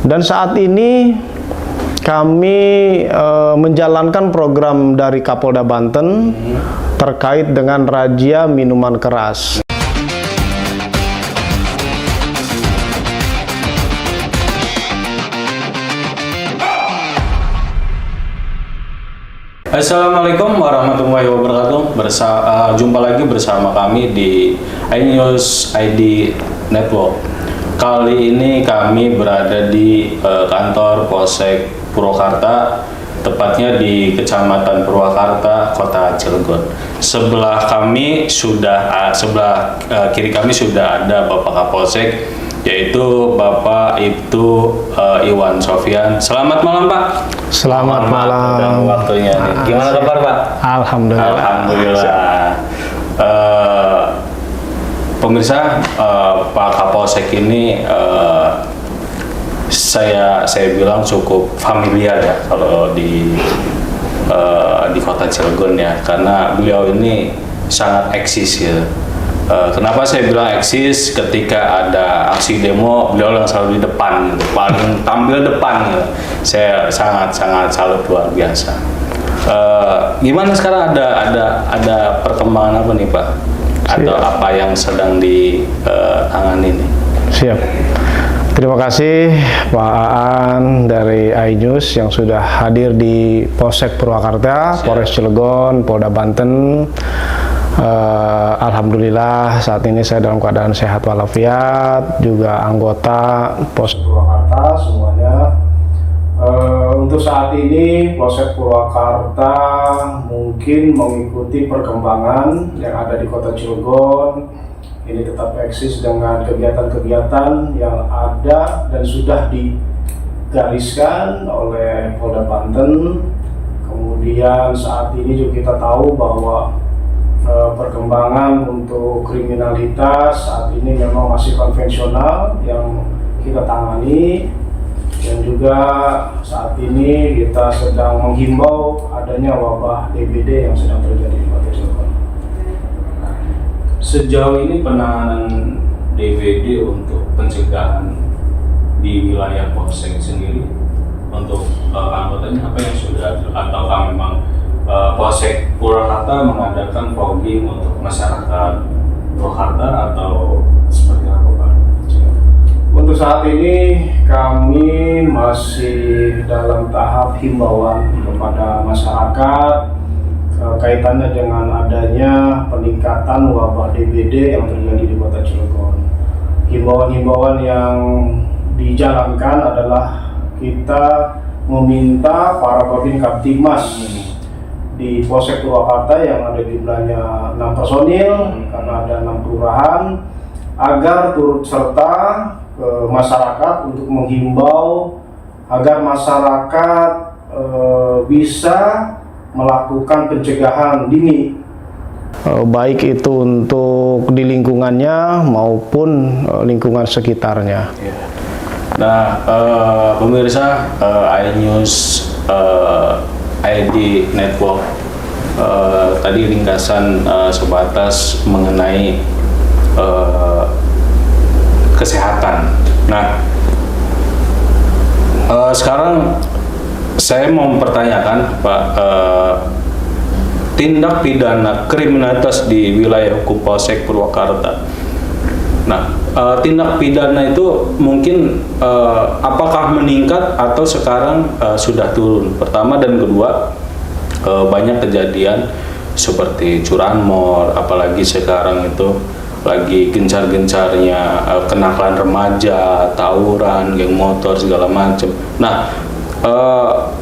Dan saat ini kami menjalankan program dari Kapolda Banten terkait dengan razia minuman keras. Assalamualaikum warahmatullahi wabarakatuh. Jumpa lagi bersama kami di iNews ID Network. Kali ini kami berada di kantor Polsek Purwakarta, tepatnya di Kecamatan Purwakarta, Kota Cilegon. Sebelah kiri kami sudah ada Bapak Kapolsek, yaitu Bapak Ibtu Iwan Sofyan. Selamat malam, Pak. Selamat malam. Dan waktunya nih. Gimana kabar, Pak? Alhamdulillah. Alhamdulillah. Pemirsa, Pak Kapolsek ini saya bilang cukup familiar ya kalau di Kota Cilegon ya, karena beliau ini sangat eksis ya. Kenapa saya bilang eksis? Ketika ada aksi demo, beliau yang selalu di depan, paling tampil depan. Saya sangat salut, luar biasa. Gimana sekarang ada perkembangan apa nih, Pak? Atau apa yang sedang ditangani nih? Siap. Terima kasih Pak Aan dari iNews yang sudah hadir di Polsek Purwakarta, Polres Cilegon, Polda Banten. Alhamdulillah saat ini saya dalam keadaan sehat walafiat, juga anggota Polsek Purwakarta semuanya. Untuk saat ini Polsek Purwakarta mungkin mengikuti perkembangan yang ada di Kota Cilegon. Ini tetap eksis dengan kegiatan-kegiatan yang ada dan sudah digariskan oleh Polda Banten. Kemudian saat ini juga kita tahu bahwa perkembangan untuk kriminalitas saat ini memang masih konvensional yang kita tangani, dan juga saat ini kita sedang menghimbau adanya wabah DBD yang sedang terjadi di Kota Cilegon. Sejauh ini penanganan DBD untuk pencegahan di wilayah Polsek sendiri untuk anggotanya apa yang sudah, ataukah memang Polsek Purwakarta mengadakan fogging untuk masyarakat Purwakarta atau seperti apa, Pak? Untuk saat ini kami masih dalam tahap himbauan kepada masyarakat kaitannya dengan adanya peningkatan wabah DBD yang terjadi di Kota Cilegon. Himbauan-himbauan yang dijalankan adalah kita meminta para Babin Kaptimas di Polsek Purwakarta yang ada jumlahnya 6 personil karena ada 6 kelurahan agar turut serta ke masyarakat untuk menghimbau agar masyarakat bisa melakukan pencegahan dini, baik itu untuk di lingkungannya maupun lingkungan sekitarnya. Nah, pemirsa iNews ID Network, tadi ringkasan sebatas mengenai kesehatan. Nah, sekarang saya mau mempertanyakan, Pak, tindak pidana kriminalitas di wilayah hukum Polsek Purwakarta. Nah, tindak pidana itu mungkin apakah meningkat atau sekarang sudah turun? Pertama dan kedua, banyak kejadian seperti curanmor, apalagi sekarang itu lagi gencar-gencarnya kenakalan remaja, tawuran, geng motor segala macam. Nah,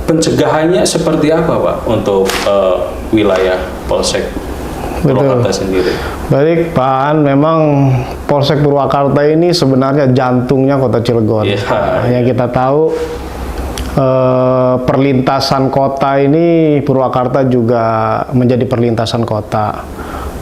pencegahannya seperti apa, Pak, untuk wilayah Polsek Purwakarta sendiri? Baik, Pak An, memang Polsek Purwakarta ini sebenarnya jantungnya Kota Cilegon. Yang kita tahu perlintasan kota ini, Purwakarta juga menjadi perlintasan kota.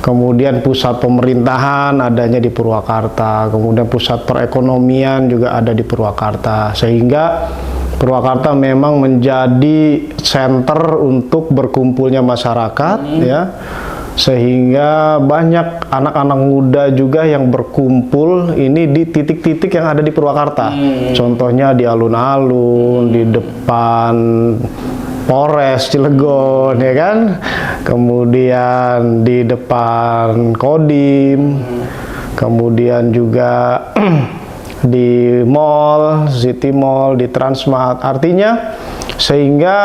Kemudian pusat pemerintahan adanya di Purwakarta, kemudian pusat perekonomian juga ada di Purwakarta, sehingga Purwakarta memang menjadi center untuk berkumpulnya masyarakat, ya, sehingga banyak anak-anak muda juga yang berkumpul ini di titik-titik yang ada di Purwakarta. Contohnya di alun-alun, di depan Polres Cilegon, ya kan? Kemudian di depan Kodim, kemudian juga di mall, City Mall, di Transmart. Artinya sehingga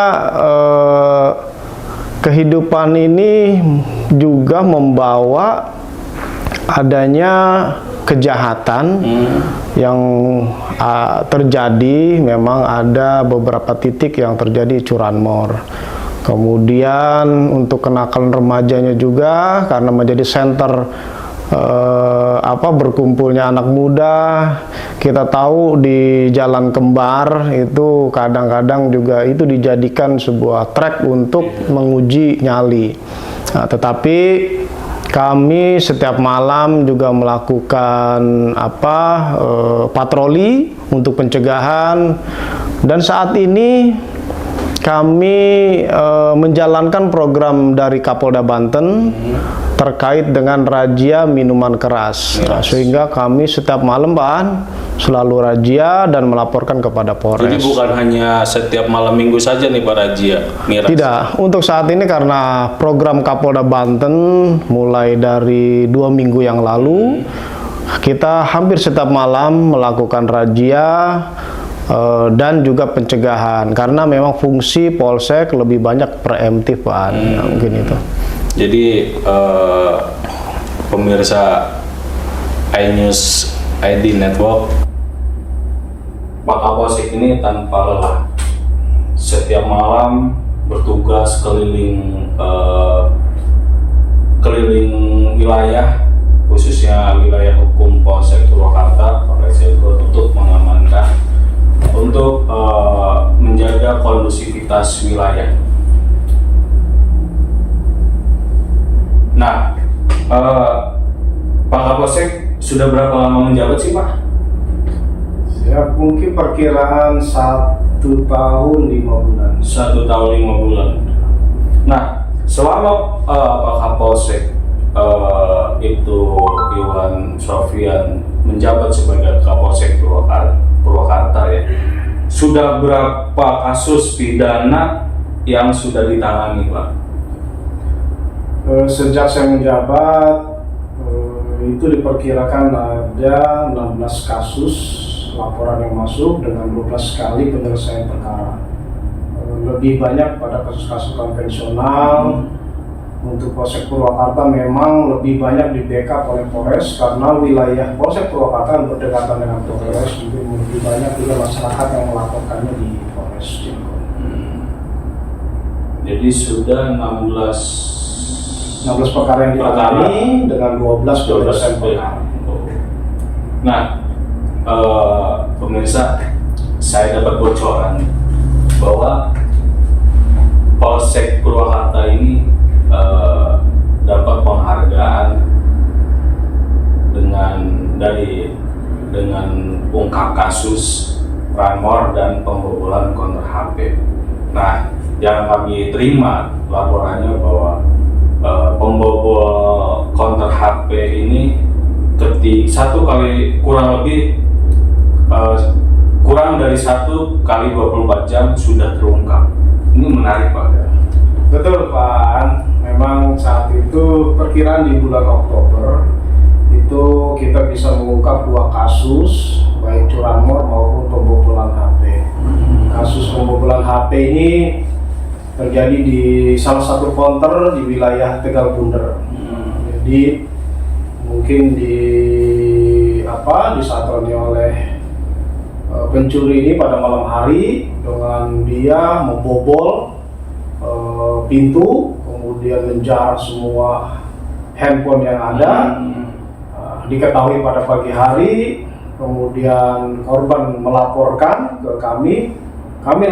kehidupan ini juga membawa adanya kejahatan yang terjadi. Memang ada beberapa titik yang terjadi curanmor. Kemudian untuk kenakalan remajanya juga karena menjadi center berkumpulnya anak muda. Kita tahu di Jalan Kembar itu kadang-kadang juga itu dijadikan sebuah trek untuk menguji nyali. Nah, tetapi kami setiap malam juga melakukan patroli untuk pencegahan, dan saat ini kami menjalankan program dari Kapolda Banten terkait dengan razia minuman keras. Nah, sehingga kami setiap malam selalu razia dan melaporkan kepada Polres. Jadi bukan hanya setiap malam minggu saja nih Pak razia miras? Tidak, untuk saat ini karena program Kapolda Banten mulai dari 2 minggu yang lalu, kita hampir setiap malam melakukan razia dan juga pencegahan, karena memang fungsi Polsek lebih banyak preemptif Pak. Mungkin itu. Jadi pemirsa iNews ID Network, Pak Kapolsek ini tanpa lelah setiap malam bertugas keliling wilayah, khususnya wilayah hukum Polsek Purwakarta, Polres Cilegon, untuk mengamankan, untuk menjaga kondusivitas wilayah. Nah, Pak Kapolsek sudah berapa lama menjabat sih Pak? Ya, mungkin perkiraan 1 tahun 5 bulan. 1 tahun 5 bulan. Nah, selama Pak Kapolsek itu Iwan Sofian menjabat sebagai Kapolsek Purwakarta ya, sudah berapa kasus pidana yang sudah ditangani Pak? Sejak saya menjabat itu diperkirakan ada 16 kasus laporan yang masuk dengan 12 kali penyelesaian perkara. Lebih banyak pada kasus-kasus konvensional. Untuk Polsek Purwakarta memang lebih banyak di backup oleh Polres, karena wilayah Polsek Purwakarta yang berdekatan dengan Polres, mungkin lebih banyak juga masyarakat yang melaporkannya di Polres Cilegon. Jadi sudah 16 perkara yang ditangani dengan 12 penyelesaian perkara. Nah, pemirsa, saya dapat bocoran bahwa Polsek Purwakarta ini dapat penghargaan dengan ungkap kasus ranmor dan pembobolan konter HP. Nah, yang kami terima laporannya bahwa pembobol konter HP ini kurang dari 1 kali 24 jam sudah terungkap. Ini menarik Pak. Betul Pak, memang saat itu perkiraan di bulan Oktober itu kita bisa mengungkap 2 kasus, baik curanmor maupun pembobolan HP. Kasus pembobolan HP ini terjadi di salah satu konter di wilayah Tegal Bunder. Jadi mungkin disatroni oleh pencuri ini pada malam hari dengan dia membobol pintu, kemudian menjar semua handphone yang ada. Diketahui pada pagi hari, kemudian korban melaporkan ke kami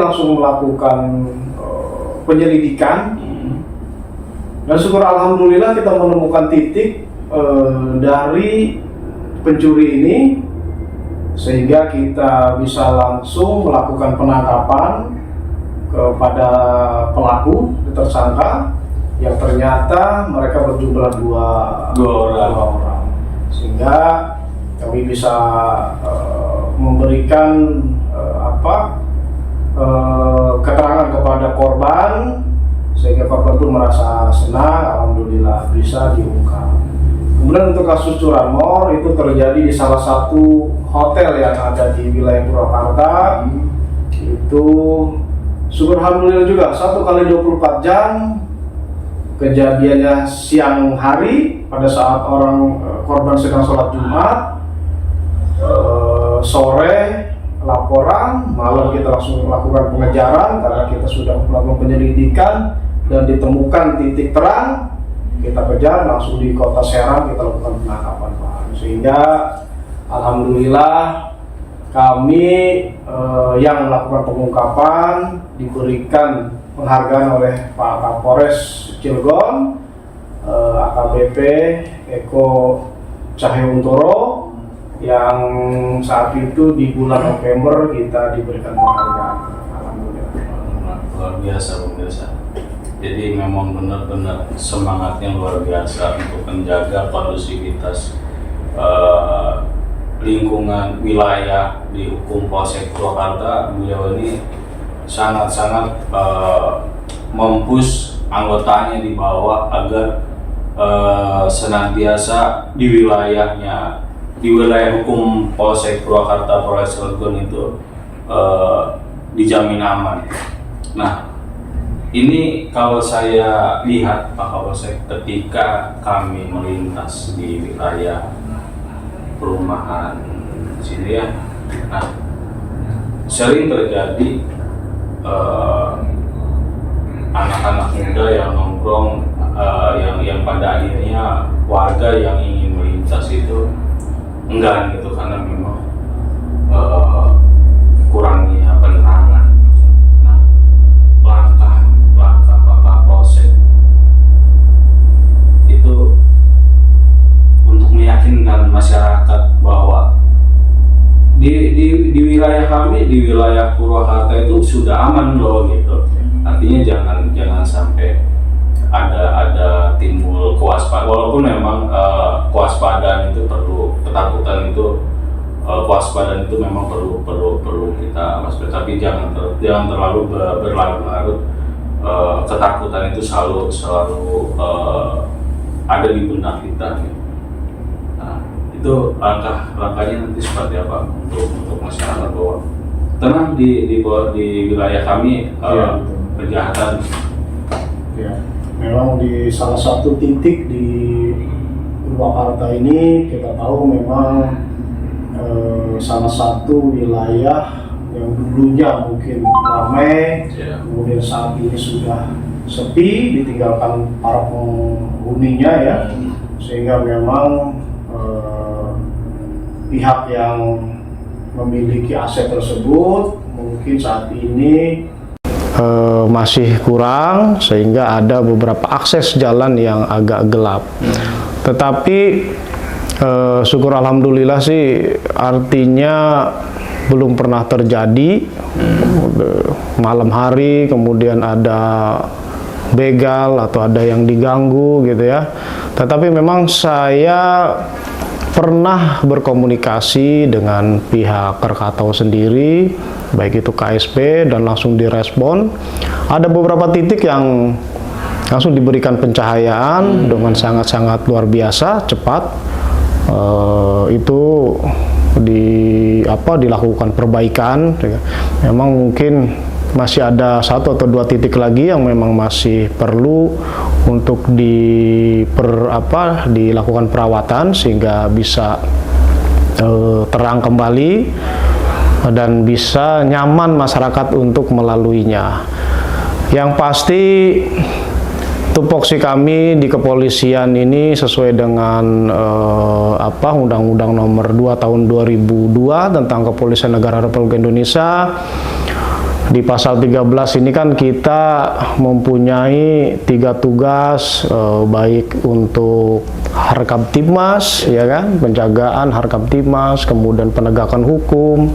langsung melakukan penyelidikan, dan syukur alhamdulillah kita menemukan titik dari pencuri ini, sehingga kita bisa langsung melakukan penangkapan kepada pelaku tersangka, yang ternyata mereka berjumlah dua orang. Sehingga kami bisa memberikan keterangan kepada korban, sehingga korban pun merasa senang, alhamdulillah bisa diungkap. Kemudian untuk kasus curanmor itu terjadi di salah satu hotel yang ada di wilayah Purwakarta. Itu syukur alhamdulillah juga 1 kali 24 jam. Kejadiannya siang hari pada saat korban sedang sholat Jumat. Sore laporan, malam kita langsung melakukan pengejaran karena kita sudah melakukan penyelidikan dan ditemukan titik terang, kita kejar langsung di kota Serang, kita lakukan penangkapan, Pak. Sehingga alhamdulillah kami yang melakukan pengungkapan diberikan penghargaan oleh Pak Kapolres Cilegon, AKBP Eko Cahyuntoro, yang saat itu di bulan November kita diberikan penghargaan. Alhamdulillah. Luar biasa pemirsa. Jadi memang benar-benar semangatnya luar biasa untuk menjaga kondusivitas lingkungan wilayah di hukum Polsek Purwakarta. Beliau ini sangat-sangat mempush anggotanya di bawah agar senantiasa di wilayah hukum Polsek Purwakarta, Polres Cilegon itu dijamin aman. Nah, ini kalau saya lihat Pak Kapolsek, ketika kami melintas di wilayah perumahan sini ya, nah sering terjadi anak-anak muda yang nongkrong, yang pada akhirnya warga yang ingin melintas itu enggan gitu karena memang kurangnya penerangan. Nah, langkah Pak Kapolsek itu untuk meyakinkan masyarakat bahwa di wilayah kami, di wilayah Purwakarta itu sudah aman loh gitu. Artinya jangan sampai ada timbul kewaspadaan, walaupun memang kewaspadaan itu perlu, ketakutan itu kewaspadaan itu memang perlu kita waspada, tapi jangan terlalu berlarut-larut. Ketakutan itu selalu ada di benak kita gitu. Nah, itu langkahnya nanti seperti apa untuk masyarakat bahwa tenang di wilayah kami kejahatan. Ya, memang di salah satu titik di Purwakarta ini kita tahu memang salah satu wilayah yang dulunya mungkin ramai, kemudian saat ini sudah sepi, ditinggalkan para penghuninya ya, sehingga memang pihak yang memiliki aset tersebut mungkin saat ini masih kurang, sehingga ada beberapa akses jalan yang agak gelap. Tetapi syukur alhamdulillah sih, artinya belum pernah terjadi malam hari kemudian ada begal atau ada yang diganggu gitu ya. Tetapi memang saya pernah berkomunikasi dengan pihak Krakatau sendiri, baik itu KSP, dan langsung direspon. Ada beberapa titik yang langsung diberikan pencahayaan dengan sangat-sangat luar biasa, cepat. Itu dilakukan perbaikan. Memang mungkin masih ada 1 atau 2 titik lagi yang memang masih perlu untuk dilakukan perawatan sehingga bisa terang kembali dan bisa nyaman masyarakat untuk melaluinya. Yang pasti tupoksi kami di kepolisian ini sesuai dengan Undang-Undang Nomor 2 Tahun 2002 tentang Kepolisian Negara Republik Indonesia. Di pasal 13 ini kan kita mempunyai 3 tugas, baik untuk Harkamtibmas, ya kan, penjagaan Harkamtibmas, kemudian penegakan hukum,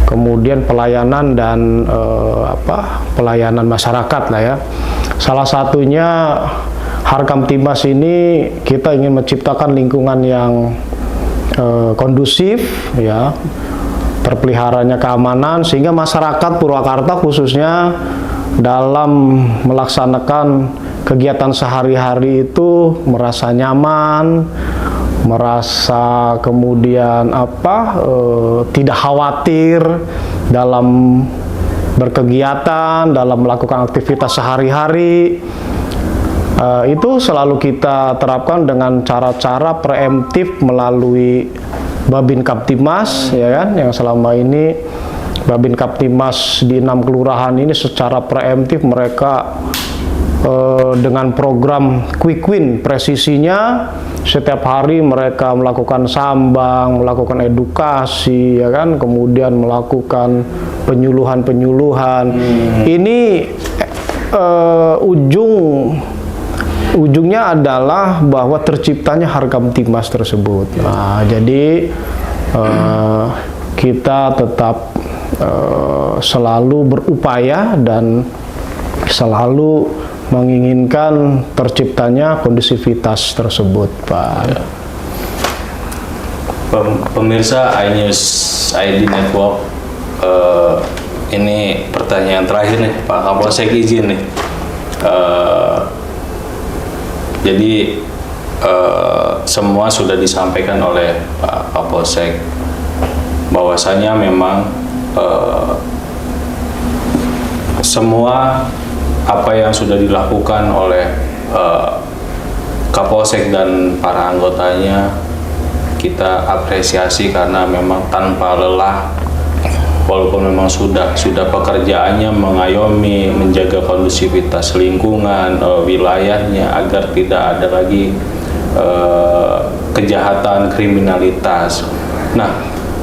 kemudian pelayanan dan pelayanan masyarakat lah ya. Salah satunya Harkamtibmas ini kita ingin menciptakan lingkungan yang kondusif, ya, terpeliharanya keamanan, sehingga masyarakat Purwakarta khususnya dalam melaksanakan kegiatan sehari-hari itu merasa nyaman, merasa kemudian tidak khawatir dalam berkegiatan, dalam melakukan aktivitas sehari-hari. Itu selalu kita terapkan dengan cara-cara preemptif melalui Babin Kaptibmas, ya kan, yang selama ini Babin Kaptibmas di 6 kelurahan ini secara preemptif mereka dengan program Quick Win presisinya setiap hari mereka melakukan sambang, melakukan edukasi, ya kan, kemudian melakukan penyuluhan-penyuluhan. Ini ujungnya adalah bahwa terciptanya Harkamtibmas tersebut. Nah, jadi kita tetap selalu berupaya dan selalu menginginkan terciptanya kondusivitas tersebut, Pak. Ya. Pemirsa iNews ID Network, ini pertanyaan terakhir nih, Pak Kapolsek, izin nih. Jadi semua sudah disampaikan oleh Pak Kapolsek bahwasanya memang semua apa yang sudah dilakukan oleh Kapolsek dan para anggotanya kita apresiasi karena memang tanpa lelah, walaupun memang sudah pekerjaannya mengayomi, menjaga kondusivitas lingkungan, wilayahnya agar tidak ada lagi kejahatan, kriminalitas. Nah,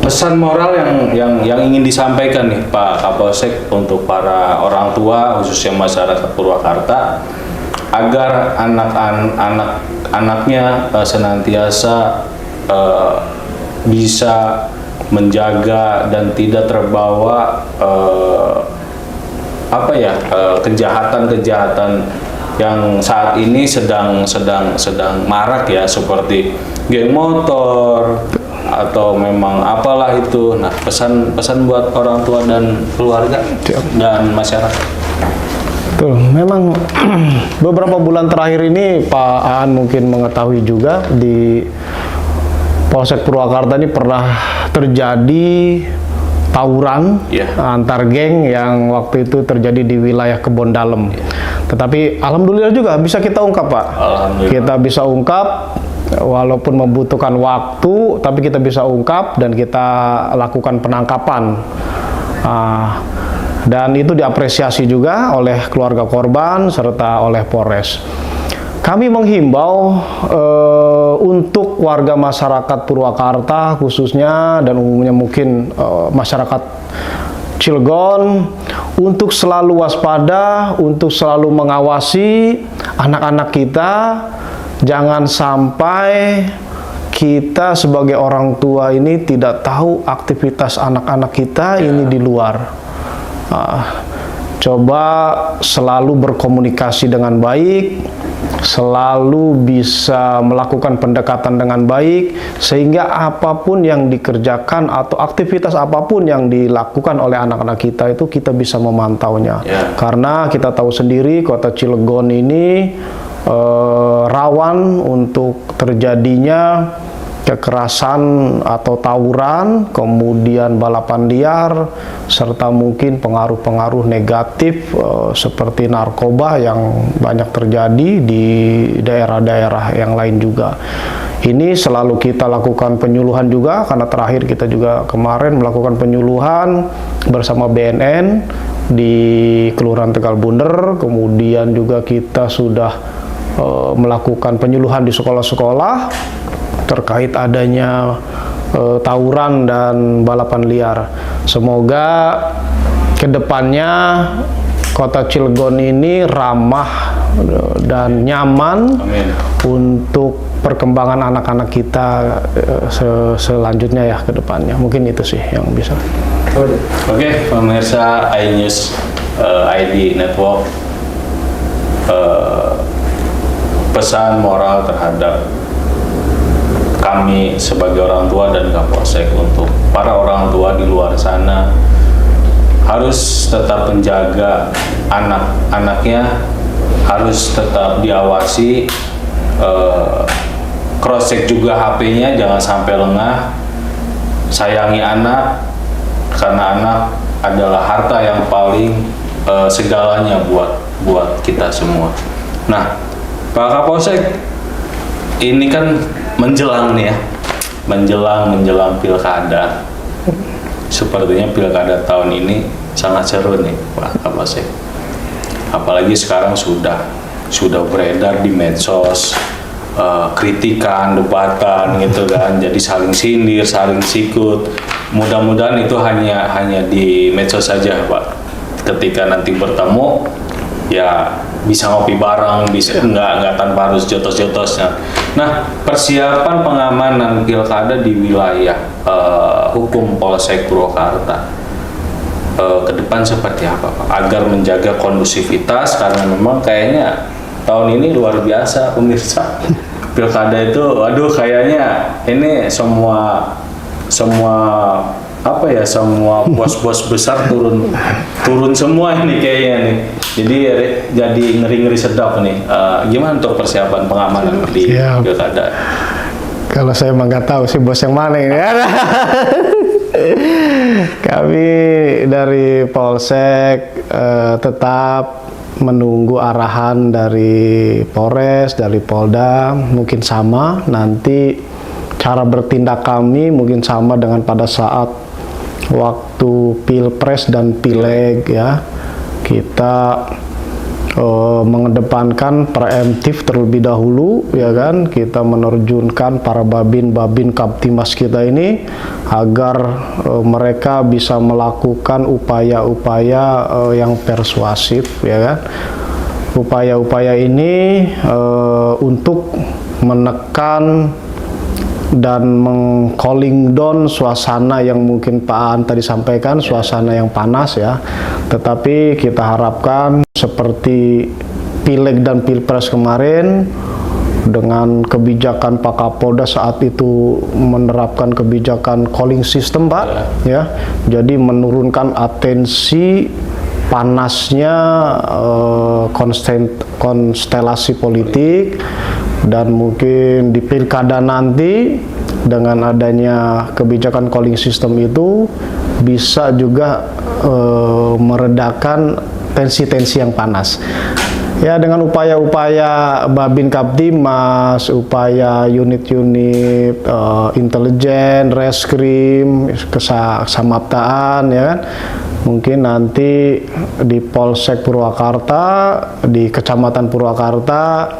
pesan moral yang ingin disampaikan nih Pak Kapolsek untuk para orang tua khususnya masyarakat Purwakarta agar anak-anaknya senantiasa bisa menjaga dan tidak terbawa kejahatan-kejahatan yang saat ini sedang marak ya, seperti geng motor atau memang apalah itu. Nah, pesan buat orang tua dan keluarga dan masyarakat. Betul, memang beberapa bulan terakhir ini Pak Aan mungkin mengetahui juga di Polsek Purwakarta ini pernah terjadi tawuran antar geng yang waktu itu terjadi di wilayah Kebon Dalem. Tetapi alhamdulillah juga bisa kita ungkap, Pak. Kita bisa ungkap walaupun membutuhkan waktu, tapi kita bisa ungkap dan kita lakukan penangkapan. Dan itu diapresiasi juga oleh keluarga korban serta oleh Polres. Kami menghimbau untuk warga masyarakat Purwakarta khususnya dan umumnya mungkin masyarakat Cilegon untuk selalu waspada, untuk selalu mengawasi anak-anak kita. Jangan sampai kita sebagai orang tua ini tidak tahu aktivitas anak-anak kita ini di luar. Coba selalu berkomunikasi dengan baik, selalu bisa melakukan pendekatan dengan baik, sehingga apapun yang dikerjakan atau aktivitas apapun yang dilakukan oleh anak-anak kita itu kita bisa memantaunya. Karena kita tahu sendiri kota Cilegon ini rawan untuk terjadinya kekerasan atau tawuran, kemudian balapan liar, serta mungkin pengaruh-pengaruh negatif seperti narkoba yang banyak terjadi di daerah-daerah yang lain juga. Ini selalu kita lakukan penyuluhan juga, karena terakhir kita juga kemarin melakukan penyuluhan bersama BNN di Kelurahan Tegal Bunder, kemudian juga kita sudah melakukan penyuluhan di sekolah-sekolah terkait adanya tawuran dan balapan liar. Semoga kedepannya kota Cilegon ini ramah dan nyaman. Amin. Untuk perkembangan anak-anak kita selanjutnya ya ke depannya. Mungkin itu sih yang bisa. Oke, pemirsa iNews ID Network, pesan moral terhadap kami sebagai orang tua dan Kapolsek untuk para orang tua di luar sana harus tetap menjaga anak-anaknya, harus tetap diawasi, cross check juga HP-nya, jangan sampai lengah. Sayangi anak karena anak adalah harta yang paling segalanya buat kita semua. Nah, Pak Kapolsek, ini kan menjelang nih ya, menjelang pilkada. Sepertinya pilkada tahun ini sangat seru nih Pak Kapolsek. Apalagi sekarang sudah beredar di medsos, kritikan, debatan gitu kan, jadi saling sindir, saling sikut. Mudah-mudahan itu hanya di medsos saja Pak. Ketika nanti bertemu ya bisa ngopi bareng, bisa nggak tanpa harus jotos-jotosnya. Nah, persiapan pengamanan pilkada di wilayah hukum Polsek Purwakarta ke depan seperti apa Pak? Agar menjaga kondusivitas, karena memang kayaknya tahun ini luar biasa pemirsa. Pilkada itu, waduh kayaknya ini semua semua bos-bos besar turun semua ini kayaknya nih. Jadi ngeri-ngeri sedap nih. Gimana untuk persiapan pengamanan di pilkada? Kalau saya emang nggak tahu sih bos yang mana ini. Kami dari Polsek tetap menunggu arahan dari Polres, dari Polda, mungkin sama. Nanti cara bertindak kami mungkin sama dengan pada saat waktu Pilpres dan Pileg ya. Kita mengedepankan preemptif terlebih dahulu ya kan, kita menerjunkan para babin Kaptimas kita ini agar mereka bisa melakukan upaya-upaya yang persuasif ya kan. Upaya-upaya ini untuk menekan dan meng-calling down suasana yang mungkin Pak Aan tadi sampaikan, suasana yang panas ya. Tetapi kita harapkan seperti Pileg dan Pilpres kemarin, dengan kebijakan Pak Kapolda saat itu menerapkan kebijakan calling system Pak ya. Jadi menurunkan atensi panasnya konstelasi politik. Dan mungkin di pilkada nanti dengan adanya kebijakan calling system itu bisa juga meredakan tensi-tensi yang panas. Ya, dengan upaya-upaya Babin Kaptimas, upaya unit-unit intelijen, reskrim, kesamaptaan ya kan. Mungkin nanti di Polsek Purwakarta, di Kecamatan Purwakarta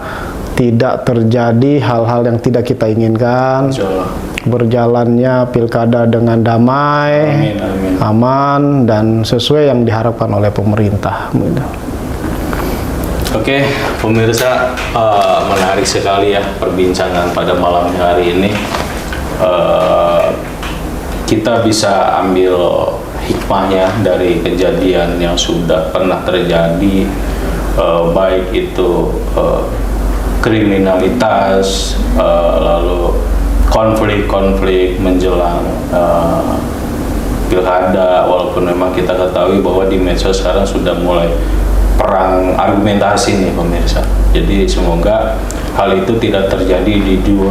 tidak terjadi hal-hal yang tidak kita inginkan. Berjalannya pilkada dengan damai, aman, dan sesuai yang diharapkan oleh pemerintah. Oke, pemirsa, menarik sekali ya perbincangan pada malam hari ini. Kita bisa ambil hikmahnya dari kejadian yang sudah pernah terjadi, baik itu kriminalitas, lalu konflik-konflik menjelang pilkada, walaupun memang kita ketahui bahwa di medsos sekarang sudah mulai perang argumentasi nih pemirsa. Jadi semoga hal itu tidak terjadi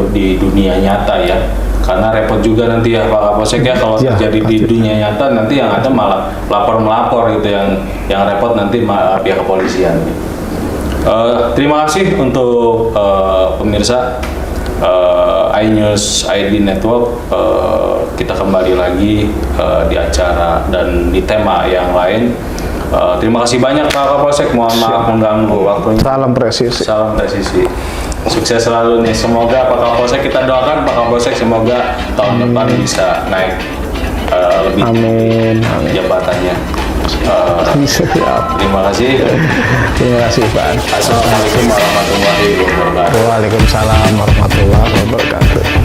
di dunia nyata ya, karena repot juga nanti ya Pak Kapolsek ya kalau terjadi di dunia nyata, nanti yang ada malah melapor gitu, yang repot nanti pihak kepolisian. Terima kasih untuk pemirsa iNews ID Network. Kita kembali lagi di acara dan di tema yang lain. Terima kasih banyak Pak Kapolsek, mohon maaf mengganggu waktunya. Salam presisi. Salam presisi. Sukses selalu nih. Semoga Pak Kapolsek, kita doakan Pak Kapolsek semoga tahun depan bisa naik lebih Amin. jabatannya. Siap. Terima kasih. Terima kasih Pak. Assalamualaikum warahmatullahi wabarakatuh. Waalaikumsalam warahmatullahi wabarakatuh.